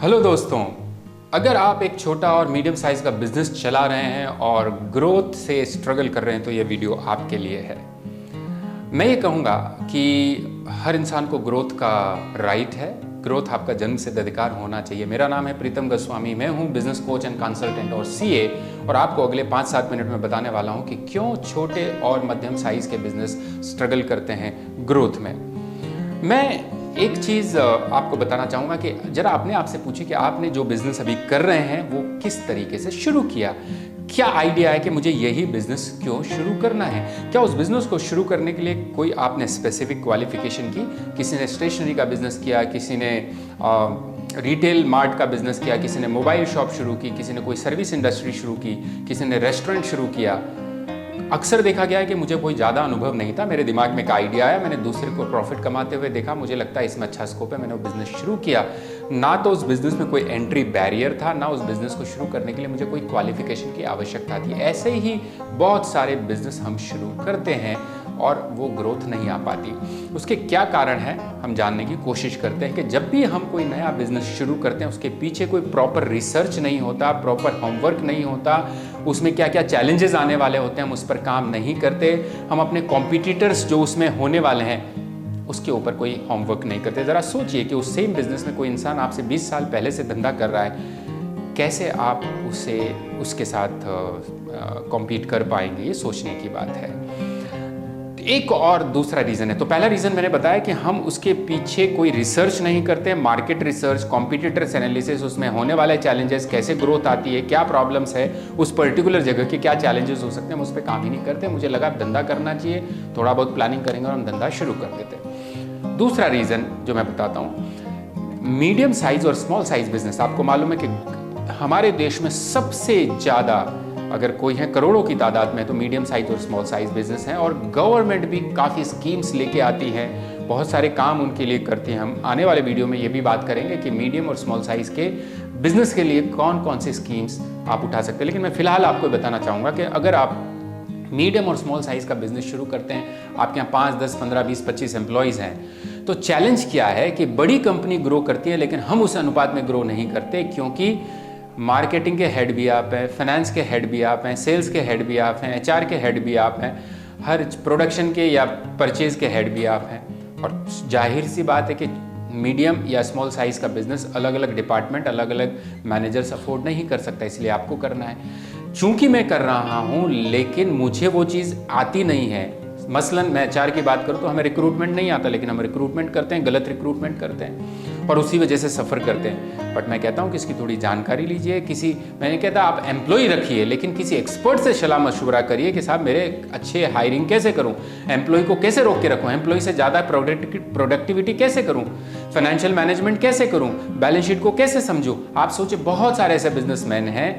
Hello दोस्तों, अगर आप एक छोटा और मीडियम साइज का बिजनेस चला रहे हैं और ग्रोथ से स्ट्रगल कर रहे हैं तो ये वीडियो आपके लिए है। मैं ये कहूँगा कि हर इंसान को ग्रोथ का राइट है। ग्रोथ आपका जन्मसिद्ध अधिकार होना चाहिए। मेरा नाम है प्रीतम गोस्वामी, मैं हूँ बिजनेस कोच एंड कंसल्टेंट और सीए, और आपको अगले 5-7 मिनट में बताने वाला हूँ कि क्यों छोटे और मध्यम साइज के बिजनेस स्ट्रगल करते हैं ग्रोथ में। मैं एक चीज़ आपको बताना चाहूँगा कि जरा अपने आप से पूछिए कि आपने जो बिज़नेस अभी कर रहे हैं वो किस तरीके से शुरू किया। क्या आइडिया है कि मुझे यही बिज़नेस क्यों शुरू करना है? क्या उस बिज़नेस को शुरू करने के लिए कोई आपने स्पेसिफिक क्वालिफिकेशन की? किसी ने स्टेशनरी का बिज़नेस किया, किसी ने रिटेल मार्ट का बिज़नेस किया, किसी ने मोबाइल शॉप शुरू की, किसी ने कोई सर्विस इंडस्ट्री शुरू की, किसी ने रेस्टोरेंट शुरू किया। अक्सर देखा गया है कि मुझे कोई ज़्यादा अनुभव नहीं था, मेरे दिमाग में एक आइडिया आया, मैंने दूसरे को प्रॉफिट कमाते हुए देखा, मुझे लगता है इसमें अच्छा स्कोप है, मैंने वो बिज़नेस शुरू किया। ना तो उस बिज़नेस में कोई एंट्री बैरियर था, ना उस बिज़नेस को शुरू करने के लिए मुझे कोई क्वालिफिकेशन की आवश्यकता थी। ऐसे ही बहुत सारे बिज़नेस हम शुरू करते हैं और वो ग्रोथ नहीं आ पाती। उसके क्या कारण है हम जानने की कोशिश करते हैं कि जब भी हम कोई नया बिजनेस शुरू करते हैं उसके पीछे कोई प्रॉपर रिसर्च नहीं होता, प्रॉपर होमवर्क नहीं होता, उसमें क्या क्या चैलेंजेस आने वाले होते हैं हम उस पर काम नहीं करते, हम अपने कॉम्पिटिटर्स जो उसमें होने वाले हैं उसके ऊपर कोई होमवर्क नहीं करते। ज़रा सोचिए कि उस सेम बिजनेस में कोई इंसान आपसे 20 साल पहले से धंधा कर रहा है, कैसे आप उसके साथ कॉम्पीट कर पाएंगे, ये सोचने की बात है। एक और दूसरा रीज़न है। तो पहला रीज़न मैंने बताया कि हम उसके पीछे कोई रिसर्च नहीं करते, मार्केट रिसर्च, कॉम्पिटिटर्स एनालिसिस, उसमें होने वाले चैलेंजेस, कैसे ग्रोथ आती है, क्या प्रॉब्लम्स है, उस पर्टिकुलर जगह के क्या चैलेंजेस हो सकते हैं, हम उस पर काम ही नहीं करते। मुझे लगा धंधा करना चाहिए, थोड़ा बहुत प्लानिंग करेंगे और हम धंधा शुरू कर देते। दूसरा रीज़न जो मैं बताता हूँ, मीडियम साइज और स्मॉल साइज बिजनेस। आपको मालूम है कि हमारे देश में सबसे ज़्यादा अगर कोई है करोड़ों की तादाद में तो मीडियम साइज और स्मॉल साइज बिजनेस हैं, और गवर्नमेंट भी काफ़ी स्कीम्स लेके आती है, बहुत सारे काम उनके लिए करती हैं। हम आने वाले वीडियो में ये भी बात करेंगे कि मीडियम और स्मॉल साइज के बिजनेस के लिए कौन कौन सी स्कीम्स आप उठा सकते हैं। लेकिन मैं फिलहाल आपको बताना चाहूँगा कि अगर आप मीडियम और स्मॉल साइज का बिजनेस शुरू करते हैं, आपके यहाँ 5, 10, 15, 20, 25 एम्प्लॉयज़ हैं, तो चैलेंज क्या है कि बड़ी कंपनी ग्रो करती है लेकिन हम उस अनुपात में ग्रो नहीं करते, क्योंकि मार्केटिंग के हेड भी आप हैं, फाइनेंस के हेड भी आप हैं, सेल्स के हेड भी आप हैं, एचआर के हेड भी आप हैं, हर प्रोडक्शन के या परचेज के हेड भी आप हैं। और जाहिर सी बात है कि मीडियम या स्मॉल साइज़ का बिजनेस अलग अलग डिपार्टमेंट, अलग अलग मैनेजर्स अफोर्ड नहीं कर सकता, इसलिए आपको करना है। चूंकि मैं कर रहा हूँ लेकिन मुझे वो चीज़ आती नहीं है। मसलन मैं एचआर की बात करूँ तो हमें रिक्रूटमेंट नहीं आता, लेकिन हम रिक्रूटमेंट करते हैं, गलत रिक्रूटमेंट करते हैं और उसी वजह से सफ़र करते हैं। बट मैं कहता हूँ कि इसकी थोड़ी जानकारी लीजिए। मैंने कहता आप एम्प्लॉय रखिए लेकिन किसी एक्सपर्ट से सलाह मशवरा करिए कि साहब मेरे अच्छे हायरिंग कैसे करूँ, एम्प्लॉय को कैसे रोक के रखूँ, एम्प्लॉय से ज़्यादा प्रोडक्टिविटी कैसे करूँ, फाइनेंशियल मैनेजमेंट कैसे करूँ, बैलेंस शीट को कैसे समझूँ। आप सोचिए बहुत सारे ऐसे बिजनेसमैन हैं,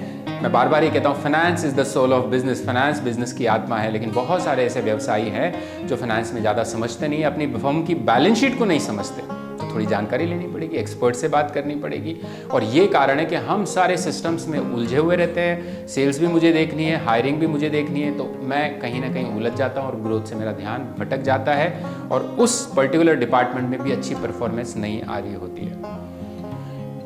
मैं बार बार ये कहता हूँ finance is the soul of business, finance business की आत्मा है, लेकिन बहुत सारे ऐसे व्यवसायी हैं जो फाइनेंस में ज़्यादा समझते नहीं, अपनी फर्म की बैलेंस शीट को नहीं समझते। तो थोड़ी जानकारी लेनी पड़ेगी, एक्सपर्ट से बात करनी पड़ेगी। और ये कारण है कि हम सारे सिस्टम्स में उलझे हुए रहते हैं। सेल्स भी मुझे देखनी है, हायरिंग भी मुझे देखनी है, तो मैं कहीं ना कहीं उलझ जाता हूँ और ग्रोथ से मेरा ध्यान भटक जाता है और उस पर्टिकुलर डिपार्टमेंट में भी अच्छी परफॉर्मेंस नहीं आ रही होती है।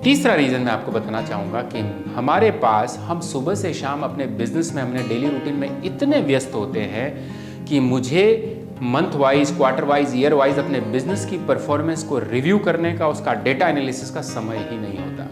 तीसरा रीज़न मैं आपको बताना चाहूँगा कि हमारे पास हम सुबह से शाम अपने बिजनेस में, अपने डेली रूटीन में इतने व्यस्त होते हैं कि मुझे month wise, quarter wise, year wise अपने बिजनेस की परफॉर्मेंस को रिव्यू करने का, उसका डेटा एनालिसिस का समय ही नहीं होता,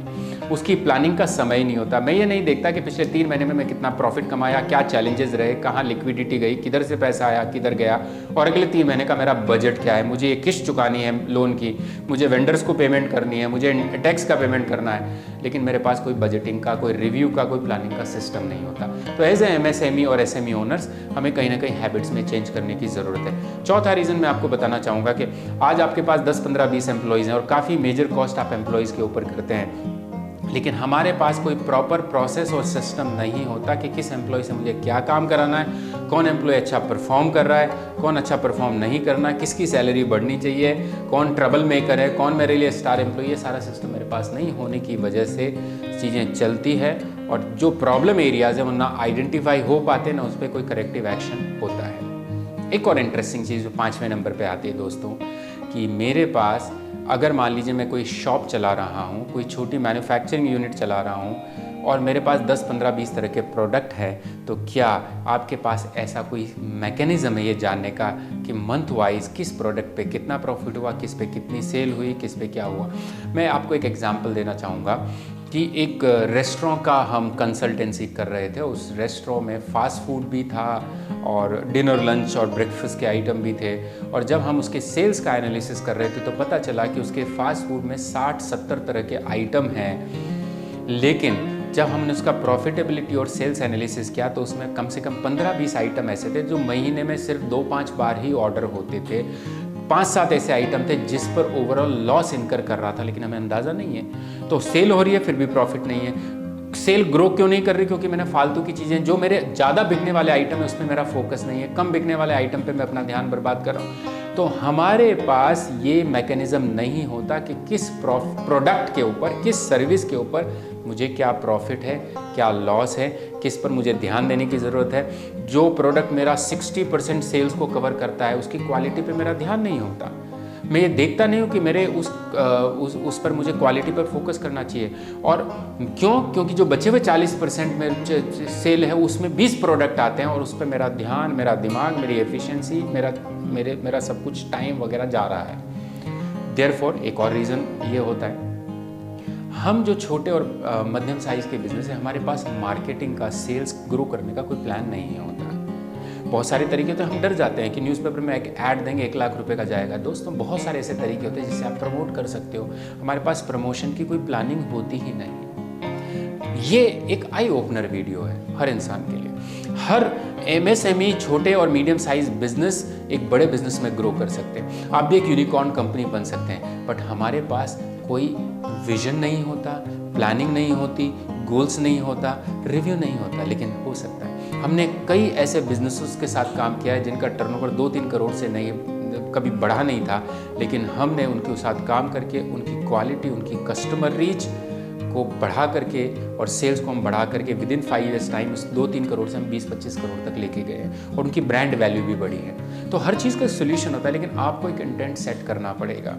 उसकी प्लानिंग का समय ही नहीं होता। मैं ये नहीं देखता कि पिछले 3 महीने में मैं कितना प्रॉफिट कमाया, क्या चैलेंजेस रहे, कहाँ लिक्विडिटी गई, किधर से पैसा आया, किधर गया, और अगले 3 महीने का मेरा बजट क्या है, मुझे ये किस्त चुकानी है लोन की, मुझे वेंडर्स को पेमेंट करनी है, मुझे टैक्स का पेमेंट करना है। लेकिन मेरे पास कोई बजटिंग का, कोई रिव्यू का, कोई प्लानिंग का सिस्टम नहीं होता। तो एज ए MSME और SME ओनर्स हमें कहीं ना कहीं हैबिट्स में चेंज करने की ज़रूरत है। चौथा रीज़न मैं आपको बताना चाहूँगा कि आज आपके पास 10, 15, 20 एम्प्लॉयज़ हैं और काफ़ी मेजर कॉस्ट आप एम्प्लॉयज़ के ऊपर करते हैं, लेकिन हमारे पास कोई प्रॉपर प्रोसेस और सिस्टम नहीं होता कि किस एम्प्लॉय से मुझे क्या काम कराना है, कौन एम्प्लॉय अच्छा परफॉर्म कर रहा है, कौन अच्छा परफॉर्म नहीं करना है, किसकी सैलरी बढ़नी चाहिए, कौन ट्रबल मेकर है, कौन मेरे लिए स्टार एम्प्लॉय। ये सारा सिस्टम मेरे पास नहीं होने की वजह से चीज़ें चलती है और जो प्रॉब्लम एरियाज है वो ना आइडेंटिफाई हो पाते, ना उस पर कोई करेक्टिव एक्शन होता है। एक और इंटरेस्टिंग चीज़ जो 5वें नंबर पर आती है दोस्तों, कि मेरे पास अगर मान लीजिए मैं कोई शॉप चला रहा हूँ, कोई छोटी मैन्युफैक्चरिंग यूनिट चला रहा हूँ और मेरे पास 10, 15, 20 तरह के प्रोडक्ट है, तो क्या आपके पास ऐसा कोई मैकेनिज़्म है ये जानने का कि मंथ वाइज किस प्रोडक्ट पे कितना प्रॉफिट हुआ, किस पे कितनी सेल हुई, किस पे क्या हुआ। मैं आपको एक एग्जांपल देना चाहूँगा कि एक रेस्टोरेंट का हम कंसल्टेंसी कर रहे थे। उस रेस्टोरेंट में फ़ास्ट फूड भी था और डिनर, लंच और ब्रेकफास्ट के आइटम भी थे। और जब हम उसके सेल्स का एनालिसिस कर रहे थे तो पता चला कि उसके फ़ास्ट फूड में 60-70 तरह के आइटम हैं, लेकिन जब हमने उसका प्रॉफिटेबिलिटी और सेल्स एनालिसिस किया तो उसमें कम से कम 15-20 आइटम ऐसे थे जो महीने में सिर्फ 2-5 बार ही ऑर्डर होते थे। 5-7 ऐसे आइटम थे जिस पर ओवरऑल लॉस इनकर कर रहा था, लेकिन हमें अंदाज़ा नहीं है। तो सेल हो रही है फिर भी प्रॉफिट नहीं है। सेल ग्रो क्यों नहीं कर रही? क्योंकि मैंने फालतू की चीज़ें, जो मेरे ज़्यादा बिकने वाले आइटम है उसमें मेरा फोकस नहीं है, कम बिकने वाले आइटम पे मैं अपना ध्यान बर्बाद कर रहा हूँ। तो हमारे पास ये मैकेनिज़्म नहीं होता कि किस प्रोडक्ट के ऊपर, किस सर्विस के ऊपर मुझे क्या प्रॉफिट है, क्या लॉस है, किस पर मुझे ध्यान देने की ज़रूरत है। जो प्रोडक्ट मेरा 60% सेल्स को कवर करता है उसकी क्वालिटी पे मेरा ध्यान नहीं होता। मैं ये देखता नहीं हूँ कि मेरे उस पर मुझे क्वालिटी पर फोकस करना चाहिए। और क्यों? क्योंकि जो बचे हुए 40% में सेल है उसमें 20 प्रोडक्ट आते हैं और उस पर मेरा ध्यान, मेरा दिमाग, मेरी एफिशिएंसी, मेरा सब कुछ टाइम वगैरह जा रहा है। देयरफॉर एक और रीज़न ये होता है, हम जो छोटे और मध्यम साइज़ के बिजनेस है, हमारे पास मार्केटिंग का, सेल्स ग्रो करने का कोई प्लान नहीं होता। बहुत सारे तरीके तो हम डर जाते हैं कि न्यूज़पेपर में एक ऐड देंगे 1 लाख रुपए का जाएगा। दोस्तों बहुत सारे ऐसे तरीके होते हैं जिससे आप प्रमोट कर सकते हो। हमारे पास प्रमोशन की कोई प्लानिंग होती ही नहीं। ये एक आई ओपनर वीडियो है हर इंसान के लिए। हर MSME, छोटे और मीडियम साइज बिजनेस एक बड़े बिजनेस में ग्रो कर सकते हैं। आप भी एक यूनिकॉर्न कंपनी बन सकते हैं। बट हमारे पास कोई विजन नहीं होता, प्लानिंग नहीं होती, गोल्स नहीं होता, रिव्यू नहीं होता, लेकिन हो सकता है। हमने कई ऐसे बिजनेसेस के साथ काम किया है जिनका टर्नओवर 2-3 करोड़ से नहीं, कभी बढ़ा नहीं था, लेकिन हमने उनके साथ काम करके उनकी क्वालिटी, उनकी कस्टमर रीच को बढ़ा करके और सेल्स को हम बढ़ा करके विद इन 5 ईयर्स टाइम उस 2-3 करोड़ से हम 20-25 करोड़ तक लेके गए हैं और उनकी ब्रांड वैल्यू भी बढ़ी है। तो हर चीज़ का सोल्यूशन होता है, लेकिन आपको एक इंटेंट सेट करना पड़ेगा।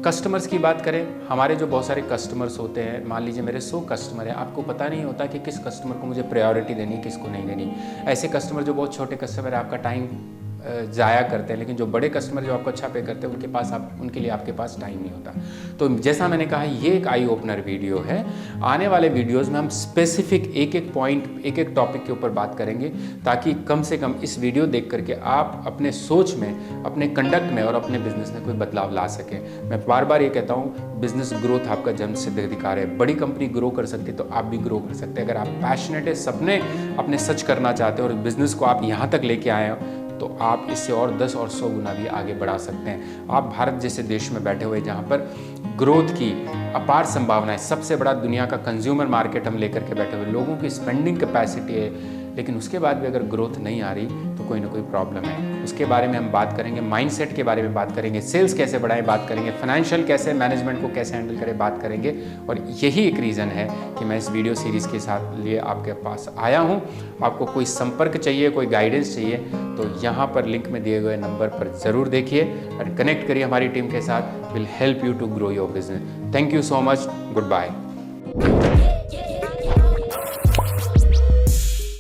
कस्टमर्स की बात करें, हमारे जो बहुत सारे कस्टमर्स होते हैं, मान लीजिए मेरे 100 कस्टमर हैं, आपको पता नहीं होता कि किस कस्टमर को मुझे प्रायोरिटी देनी है, किसको नहीं देनी। ऐसे कस्टमर जो बहुत छोटे कस्टमर है, आपका टाइम ज़ाया करते हैं, लेकिन जो बड़े कस्टमर जो आपको अच्छा पे करते हैं उनके लिए आपके पास टाइम नहीं होता। तो जैसा मैंने कहा, ये एक आई ओपनर वीडियो है। आने वाले वीडियोस में हम स्पेसिफिक एक-एक पॉइंट, एक-एक टॉपिक के ऊपर बात करेंगे, ताकि कम से कम इस वीडियो देख करके आप अपने सोच में, अपने कंडक्ट में और अपने बिजनेस में कोई बदलाव ला सकें। मैं बार बार ये कहता हूँ, बिजनेस ग्रोथ आपका जन्म सिद्ध अधिकार है। बड़ी कंपनी ग्रो कर सकती है तो आप भी ग्रो कर सकते हैं। अगर आप पैशनेट है, सपने अपने सच करना चाहते हो और बिजनेस को आप यहाँ तक लेके आए हो, तो आप इससे और 10 और 100 गुना भी आगे बढ़ा सकते हैं। आप भारत जैसे देश में बैठे हुए, जहाँ पर ग्रोथ की अपार संभावनाएं, सबसे बड़ा दुनिया का कंज्यूमर मार्केट हम लेकर के बैठे हुए, लोगों की स्पेंडिंग कैपेसिटी है, लेकिन उसके बाद भी अगर ग्रोथ नहीं आ रही तो कोई ना कोई प्रॉब्लम है। उसके बारे में हम बात करेंगे, माइंडसेट के बारे में बात करेंगे, सेल्स कैसे बढ़ाएं बात करेंगे, फाइनेंशियल कैसे, मैनेजमेंट को कैसे हैंडल करें बात करेंगे। और यही एक रीज़न है कि मैं इस वीडियो सीरीज़ के साथ लिए आपके पास आया हूँ। आपको कोई संपर्क चाहिए, कोई गाइडेंस चाहिए, तो यहाँ पर लिंक में दिए गए नंबर पर ज़रूर देखिए और कनेक्ट करिए हमारी टीम के साथ। Will help you to grow your business. Thank you so much. Good bye.